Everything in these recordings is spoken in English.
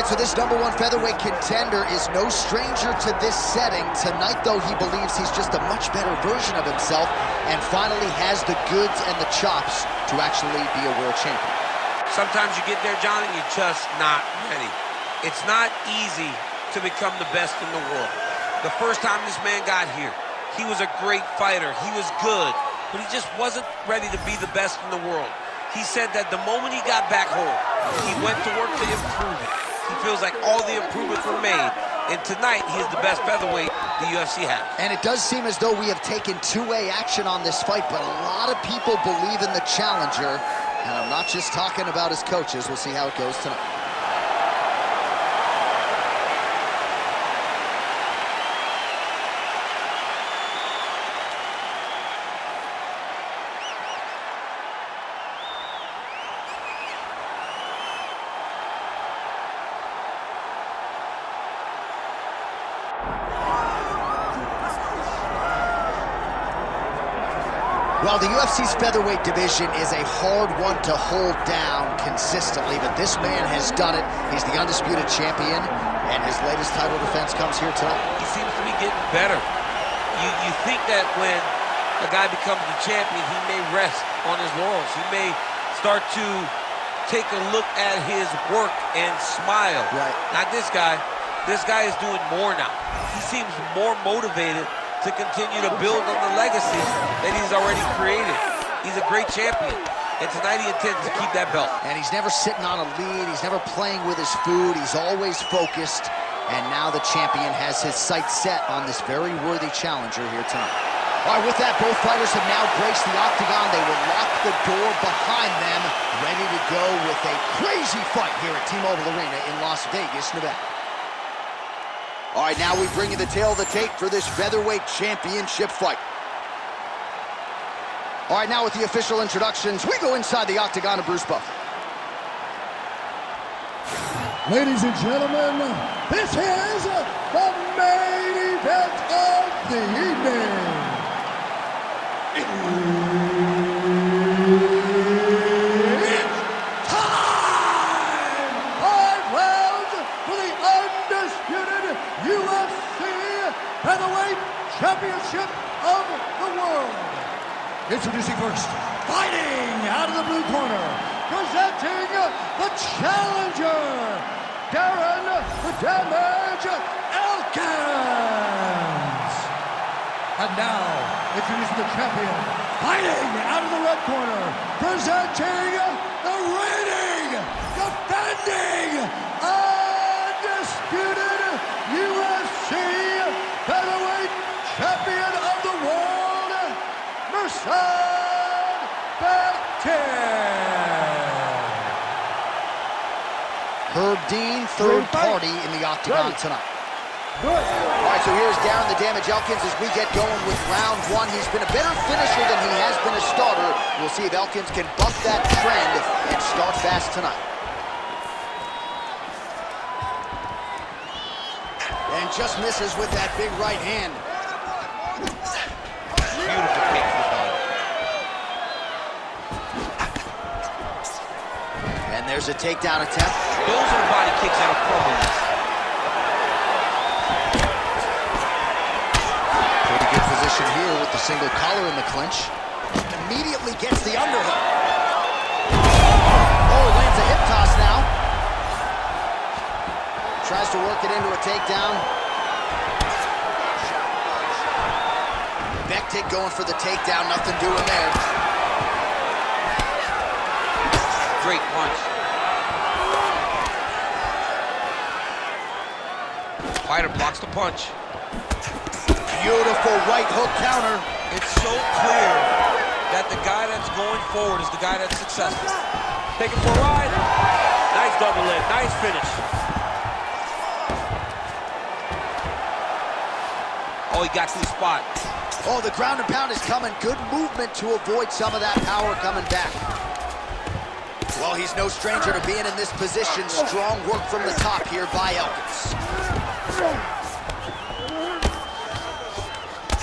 right, so this #1 featherweight contender is no stranger to this setting. Tonight, though, he believes he's just a much better version of himself and finally has the goods and the chops to actually be a world champion. Sometimes you get there, John, and you're just not ready. It's not easy to become the best in the world. The first time this man got here, he was a great fighter. He was good, but he just wasn't ready to be the best in the world. He said that the moment he got back home, he went to work to improve it. He feels like all the improvements were made, and tonight he is the best featherweight the UFC has. And it does seem as though we have taken two-way action on this fight, but a lot of people believe in the challenger, and I'm not just talking about his coaches. We'll see how it goes tonight. Well, the UFC's featherweight division is a hard one to hold down consistently, but this man has done it. He's the undisputed champion, and his latest title defense comes here tonight. He seems to be getting better. You think that when a guy becomes the champion, he may rest on his laurels. He may start to take a look at his work and smile. Right. Not this guy. This guy is doing more now. He seems more motivated to continue to build on the legacy that he's already created. He's a great champion, and tonight he intends to keep that belt. And he's never sitting on a lead. He's never playing with his food. He's always focused, and now the champion has his sights set on this very worthy challenger here tonight. All right, with that, both fighters have now graced the octagon. They will lock the door behind them, ready to go with a crazy fight here at T-Mobile Arena in Las Vegas, Nevada. All right, now we bring you the tail of the tape for this featherweight championship fight. All right, now with the official introductions, we go inside the octagon of Bruce Buffer. Ladies and gentlemen, this is the main event of the evening. It's time! 5 rounds for the undisputed UFC Featherweight Championship of the world. Introducing first, fighting out of the blue corner, presenting the challenger, Darren the Damage Elkins. And now, introducing the champion, fighting out of the red corner, presenting the reigning, defending, undisputed UFC Featherweight Champion of the world, Mirsad Bektic. Herb Dean, third party in the octagon tonight. All right, so here's Darren the Damage Elkins as we get going with round 1. He's been a better finisher than he has been a starter. We'll see if Elkins can buck that trend and start fast tonight. And just misses with that big right hand. Beautiful kick to the body. And there's a takedown attempt. Those are body kicks that are permanent. Pretty good position here with the single collar in the clinch. Immediately gets the underhook. Oh, lands a hip toss now. Tries to work it into a takedown. Bektic going for the takedown, nothing doing there. Great punch. Fighter blocks the punch. Beautiful right hook counter. It's so clear that the guy that's going forward is the guy that's successful. Take it for a ride. Nice double leg, nice finish. Oh, he got to the spot. Oh, the ground and pound is coming. Good movement to avoid some of that power coming back. Well, he's no stranger to being in this position. Strong work from the top here by Elkins.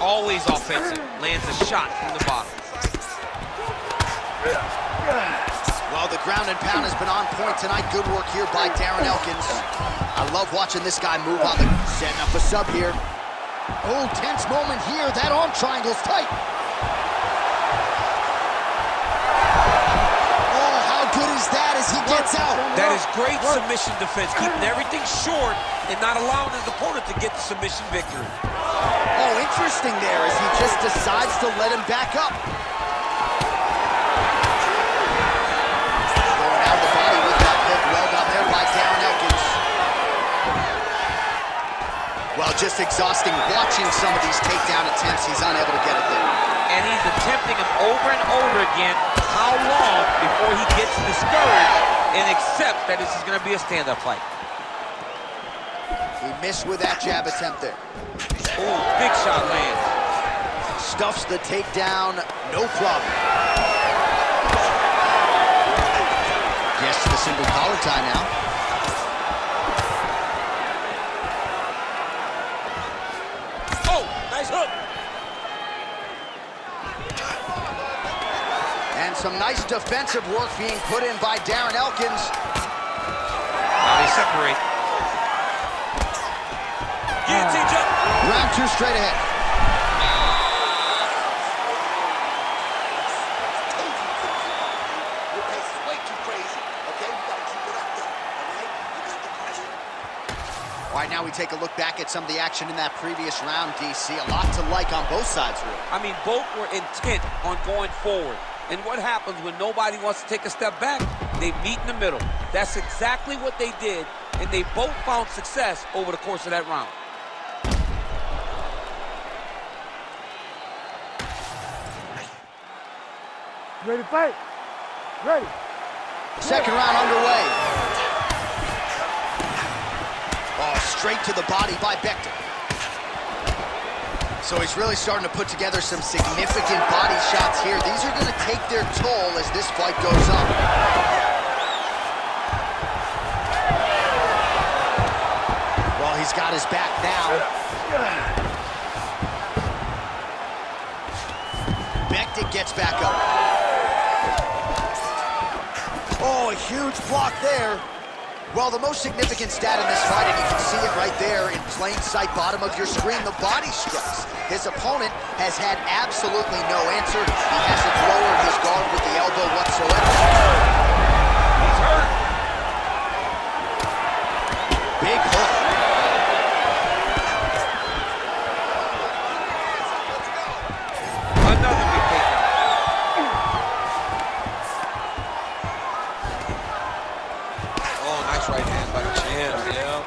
Always offensive. Lands a shot from the bottom. Well, Oh, the ground and pound has been on point tonight. Good work here by Darren Elkins. I love watching this guy move on the... Setting up a sub here. Oh, tense moment here. That arm triangle's tight. Oh, how good is that as he gets out? That is great submission defense, keeping everything short and not allowing his opponent to get the submission victory. Oh, interesting there as he just decides to let him back up. Throwing out the body with that hook. Well done there by Darren Elkins. Well, just exhausting watching some of these takedown attempts. He's unable to get it there. And he's attempting them over and over again. How long before he gets discouraged and accepts that this is going to be a stand-up fight? He missed with that jab attempt there. Oh, big shot lands. Stuffs the takedown, no problem. Gets to the single collar tie now. Oh, nice hook. And some nice defensive work being put in by Darren Elkins. Now they separate. Guillotine jump. Round two straight ahead. Your pace is way too crazy. Okay, we gotta keep it up there. All right? You got the pressure. All right, now we take a look back at some of the action in that previous round, DC. A lot to like on both sides, really. I mean, both were intent on going forward. And what happens when nobody wants to take a step back? They meet in the middle. That's exactly what they did, and they both found success over the course of that round. Ready to fight? Ready. Second round underway. Oh, straight to the body by Bektic. So he's really starting to put together some significant body shots here. These are going to take their toll as this fight goes on. Well, he's got his back now. Bektic gets back up. Oh, a huge block there. Well, the most significant stat in this fight, and you can see it right there in plain sight, bottom of your screen, the body strikes. His opponent has had absolutely no answer. He hasn't lowered his guard with the elbow whatsoever. He's hurt. Big hook. Another big takedown. Oh, nice right hand by the champ, yeah.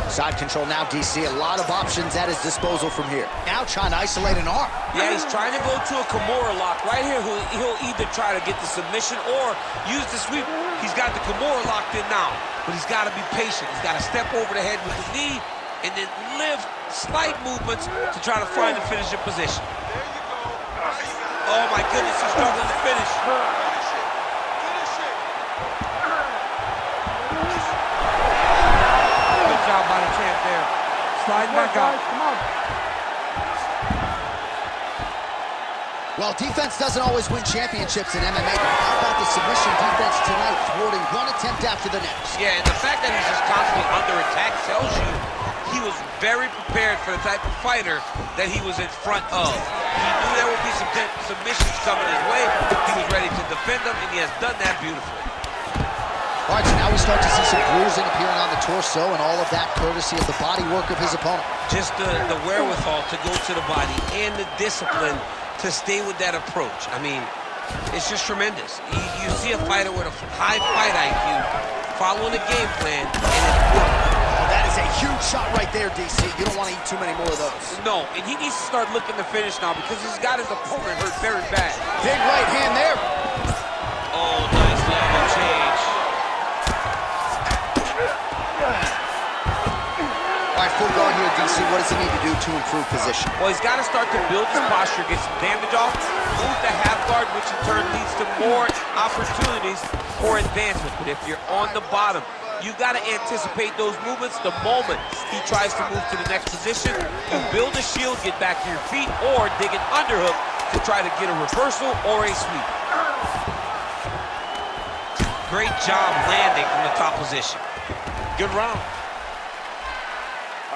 Side control now, DC. A lot of options at his disposal from here. Now trying to isolate an arm. Yeah, he's trying to go to a Kimura lock. Right here, he'll either try to get the submission or use the sweep. He's got the Kimura locked in now, but he's got to be patient. He's got to step over the head with his knee and then lift slight movements to try to find the finishing position. Oh, my goodness, he's struggling to finish. Good job by the champ there. Sliding back out. Come on. Well, defense doesn't always win championships in MMA, but how about the submission defense tonight, thwarting one attempt after the next? Yeah, and the fact that he's just constantly under attack tells you he was very prepared for the type of fighter that he was in front of. He knew there would be some submissions coming his way. He was ready to defend them, and he has done that beautifully. All right, so now we start to see some bruising appearing on the torso, and all of that courtesy of the body work of his opponent. Just the wherewithal to go to the body and the discipline to stay with that approach. I mean, it's just tremendous. You see a fighter with a high fight IQ following the game plan, and it's working. Oh, that is a huge shot right there, DC. You don't want to eat too many more of those. No, and he needs to start looking to finish now because he's got his opponent hurt very bad. Big right hand there. Oh, nice level change. All right, full guard here, DC. What does he need to do to improve position? Well, he's got to start to build his posture, get some damage off, move the half guard, which in turn leads to more opportunities for advancement. But if you're on the bottom, you've got to anticipate those movements the moment he tries to move to the next position. You build a shield, get back to your feet, or dig an underhook to try to get a reversal or a sweep. Great job landing from the top position. Good round. All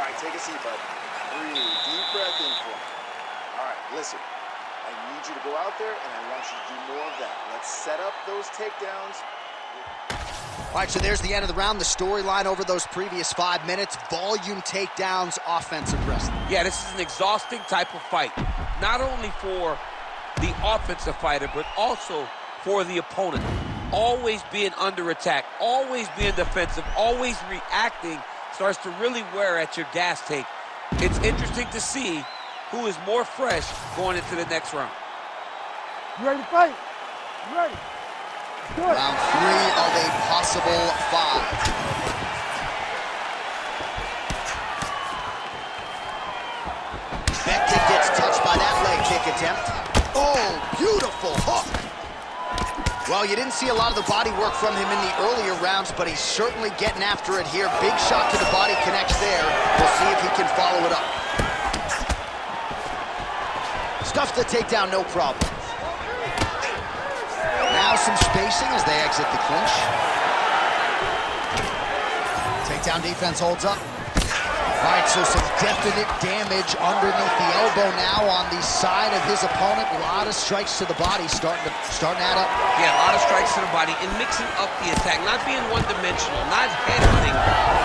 right, take a seat, bud. Breathe. Deep breath in for me. All right, listen. I need you to go out there, and I want you to do more of that. Let's set up those takedowns. All right, so there's the end of the round. The storyline over those previous 5 minutes. Volume takedowns, offensive wrestling. Yeah, this is an exhausting type of fight. Not only for the offensive fighter, but also for the opponent. Always being under attack, always being defensive, always reacting starts to really wear at your gas tank. It's interesting to see who is more fresh going into the next round. You ready to fight? You ready? Round 3 of a possible 5. Bektic gets touched by that leg kick attempt. Oh, beautiful hook. Well, you didn't see a lot of the body work from him in the earlier rounds, but he's certainly getting after it here. Big shot to the body connects there. We'll see if he can follow it up. Stuffs the takedown, no problem. Now some spacing as they exit the clinch. Takedown defense holds up. All right, so some definite damage underneath the elbow now on the side of his opponent. A lot of strikes to the body starting to add up. Yeah, a lot of strikes to the body and mixing up the attack, not being one-dimensional, not headhunting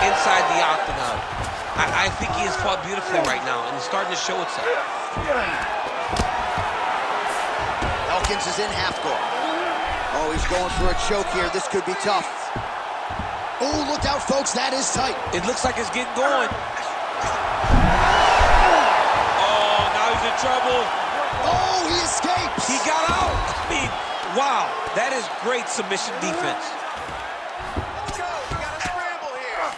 inside the octagon. I think he has fought beautifully right now, and it's starting to show itself. Elkins is in half guard. Oh, he's going for a choke here. This could be tough. Oh, look out, folks. That is tight. It looks like it's getting going. Oh, now he's in trouble. Oh, he escapes. He got out. I mean, wow. That is great submission defense. Let's go. We got a scramble here.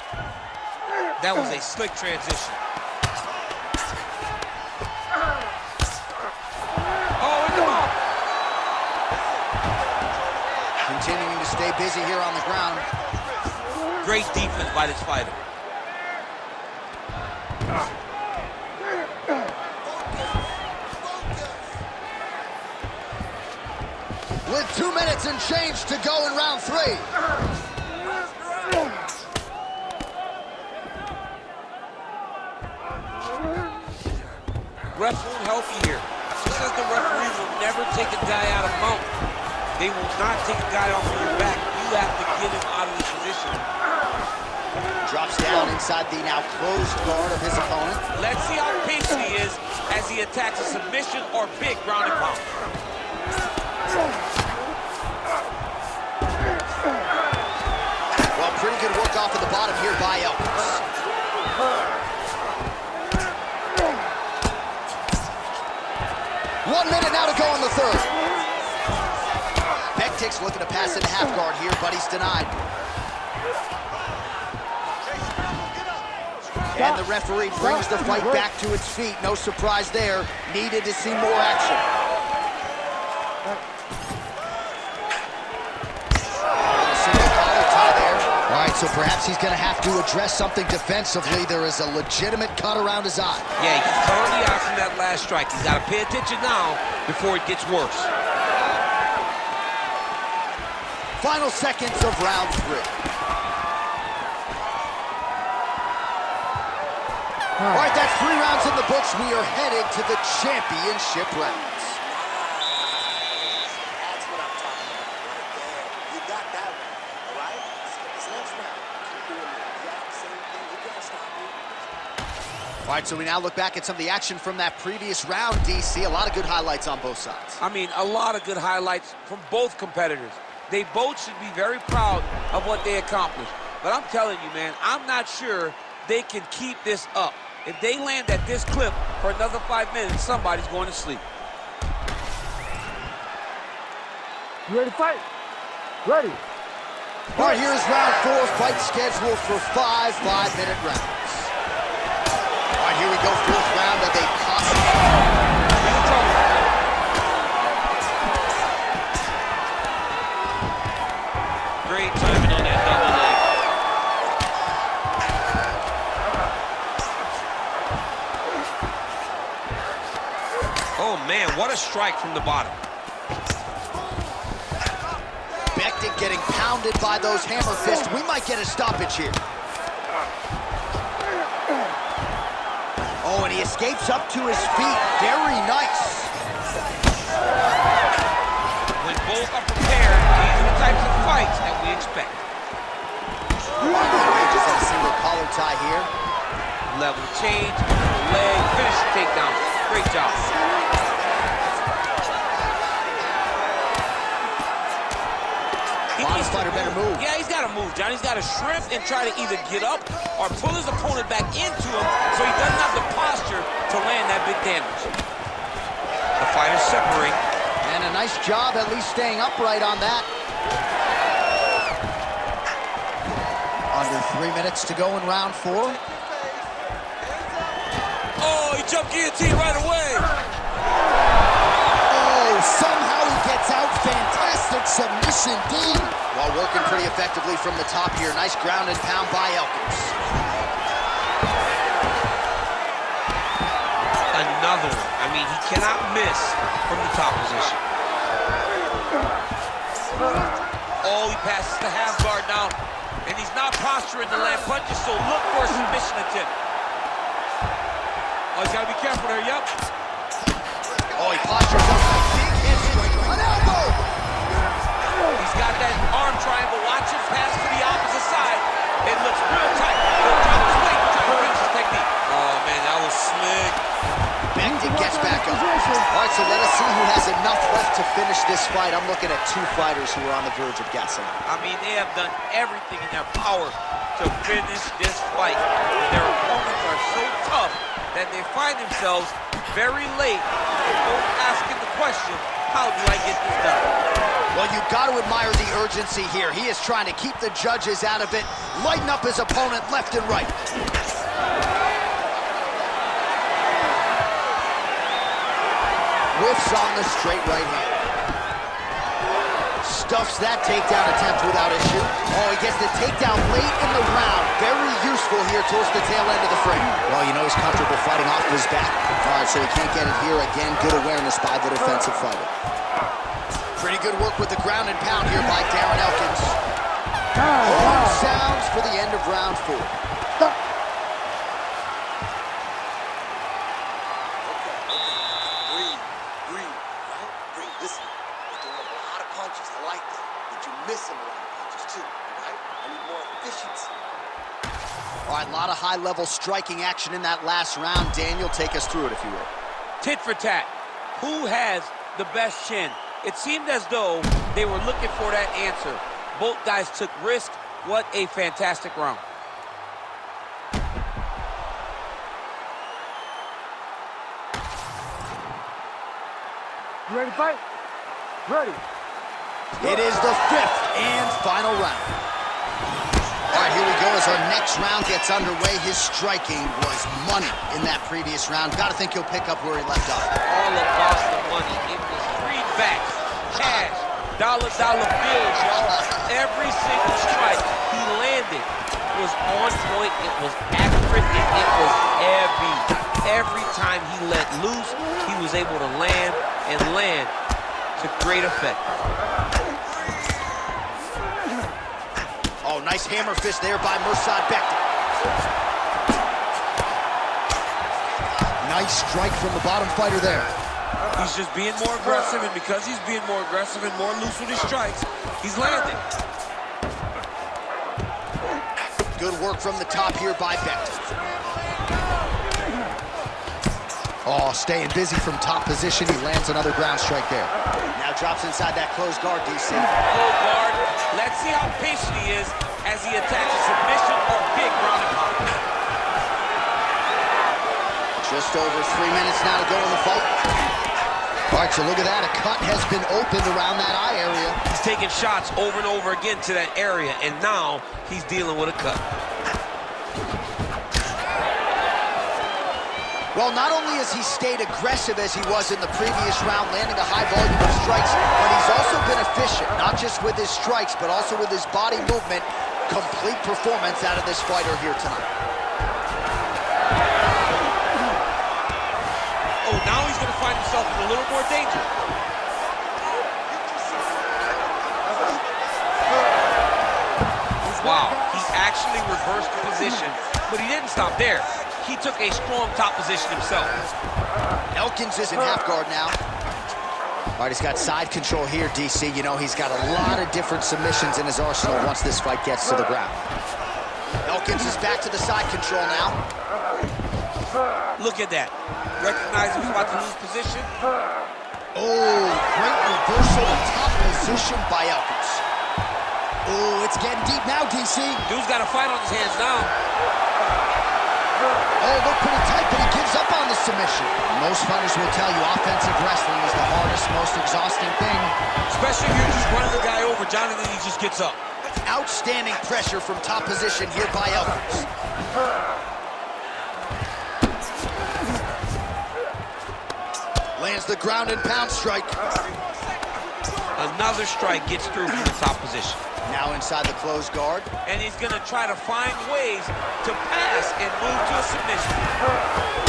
That was a slick transition. Oh, in the mouth. Continuing to stay busy here on the ground. Great defense by this fighter. With 2 minutes and change to go in round 3. Ref won't help you here. Just as the referee will never take a guy out of mount, they will not take a guy off of your back. You have to get him out of this position. Drops down inside the now closed guard of his opponent. Let's see how patient he is as he attacks a submission or big ground and pound. Well, pretty good work off of the bottom here by Elkins. One minute now to go in the third. Bektic's looking to pass into half guard here, but he's denied. And the referee brings the fight back to its feet. No surprise there. Needed to see more action. Single collar tie there. All right, so perhaps he's going to have to address something defensively. There is a legitimate cut around his eye. Yeah, he's turned the eye from that last strike. He's got to pay attention now before it gets worse. Final seconds of round 3. All right, that's 3 rounds in the books. We are headed to the championship rounds. That's what I'm talking about right there. You got that one, all right? This next round, keep doing the exact same thing. You can't stop me. All right, so we now look back at some of the action from that previous round, DC. A lot of good highlights on both sides. I mean, a lot of good highlights from both competitors. They both should be very proud of what they accomplished. But I'm telling you, man, I'm not sure they can keep this up. If they land at this clip for another 5 minutes, somebody's going to sleep. You ready to fight? Ready. All right, here's round 4. Fight scheduled for 5 5-minute rounds. All right, here we go. 4th round of a possible... Great timing on that double leg. Oh, man, what a strike from the bottom. Bektic getting pounded. surrounded by those hammer fists. We might get a stoppage here. Oh, and he escapes up to his feet. Very nice. When both are prepared, these are the types of fights that we expect. Just a single collar tie here. Level change, leg, finish the takedown. Great job. Bottom fighter better move. Yeah, he's got to move, John. He's got to shrimp and try to either get up or pull his opponent back into him so he doesn't have the posture to land that big damage. The fighters separate. And a nice job at least staying upright on that. Under 3 minutes to go in round 4. Oh, he jumped guillotine right away. Oh, somehow he gets out. Fantastic submission, D. While working pretty effectively from the top here. Nice ground and pound by Elkins. Another one. I mean, he cannot miss from the top position. Oh, he passes the half guard now. And he's not posturing to land punches, so look for a submission attempt. Oh, he's got to be careful there, yep. Oh, he postures up. Big hit straight. An elbow! He's got that arm triangle. Watch him pass to the opposite side. It looks real tight. He'll drop his weight to try to finish his technique. Oh, man, that was slick. Bektic gets back up. All right, so let us see who has enough left to finish this fight. I'm looking at 2 fighters who are on the verge of gassing out. I mean, they have done everything in their power to finish this fight. Their opponents are so tough that they find themselves very late, both asking the question, how do I get this done? Well, you've got to admire the urgency here. He is trying to keep the judges out of it, lighten up his opponent left and right. Whiffs on the straight right hand. Stuffs that takedown attempt without issue. Oh, he gets the takedown late in the round. Very useful here towards the tail end of the frame. Well, you know he's comfortable fighting off of his back. All right, so he can't get it here. Again, good awareness by the defensive fighter. Pretty good work with the ground and pound here by Darren Elkins. Horn sounds for the end of round 4. All right, a lot of high-level striking action in that last round. Daniel, take us through it, if you will. Tit for tat. Who has the best chin? It seemed as though they were looking for that answer. Both guys took risk. What a fantastic round. You ready to fight? Ready. It is the 5th and final round. All right, here we go as our next round gets underway. His striking was money in that previous round. Got to think he'll pick up where he left off. All about the money. It was greenbacks, cash, dollar bills, y'all. Every single strike he landed was on point. It was accurate, and it was heavy. Every time he let loose, he was able to land to great effect. Oh, nice hammer fist there by Mirsad Bektic. Nice strike from the bottom fighter there. He's just being more aggressive, and because he's being more aggressive and more loose with his strikes, he's landing. Good work from the top here by Bektic. Oh, staying busy from top position. He lands another ground strike there. Now drops inside that closed guard, DC. Closed guard. Let's see how patient he is as he attacks a submission or big ground and pound. Just over 3 minutes now to go in the fight. All right, so look at that. A cut has been opened around that eye area. He's taking shots over and over again to that area, and now he's dealing with a cut. Well, not only has he stayed aggressive as he was in the previous round, landing a high volume of strikes, but he's also been efficient, not just with his strikes, but also with his body movement. Complete performance out of this fighter here tonight. Oh, now he's going to find himself in a little more danger. Wow, he actually reversed the position, but he didn't stop there. He took a strong top position himself. Elkins is in half guard now. All right, he's got side control here, DC. You know, he's got a lot of different submissions in his arsenal once this fight gets to the ground. Elkins is back to the side control now. Look at that. Recognizing he's about to lose position. Oh, great reversal top position by Elkins. Oh, it's getting deep now, DC. Dude's got a fight on his hands now. Oh, look pretty tight, but he gives up on the submission. Most fighters will tell you offensive wrestling is the hardest, most exhausting thing. Especially if you're just running the guy over, John, and then he just gets up. Outstanding pressure from top position here by Elkins. Lands the ground and pound strike. Another strike gets through from the top position. Now inside the closed guard. And he's going to try to find ways to pass and move to a submission.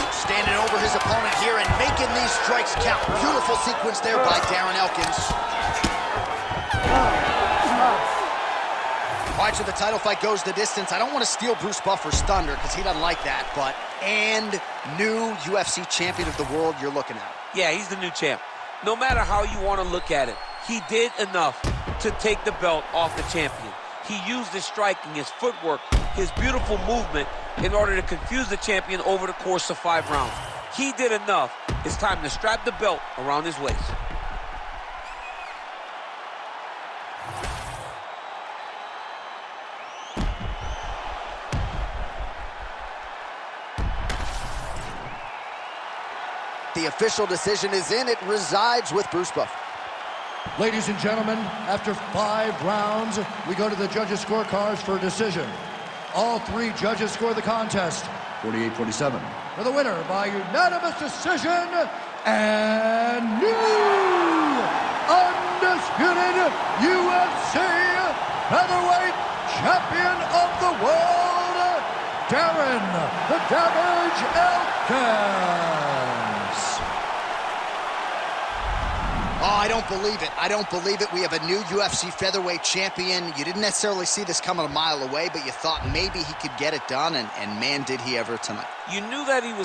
Standing over his opponent here and making these strikes count. Beautiful sequence there by Darren Elkins. All right, so the title fight goes the distance. I don't want to steal Bruce Buffer's thunder because he doesn't like that, but new UFC champion of the world you're looking at. Yeah, he's the new champ. No matter how you want to look at it, he did enough to take the belt off the champion. He used his striking, his footwork, his beautiful movement in order to confuse the champion over the course of 5 rounds. He did enough. It's time to strap the belt around his waist. The official decision is in. It resides with Bruce Buffer. Ladies and gentlemen, after 5 rounds, we go to the judges' scorecards for a decision. All 3 judges score the contest 48-47. For the winner by unanimous decision and new undisputed UFC featherweight champion of the world, Darren "The Damage" Elkins. Oh, I don't believe it. I don't believe it. We have a new UFC featherweight champion. You didn't necessarily see this coming a mile away, but you thought maybe he could get it done, and man, did he ever tonight. You knew that he was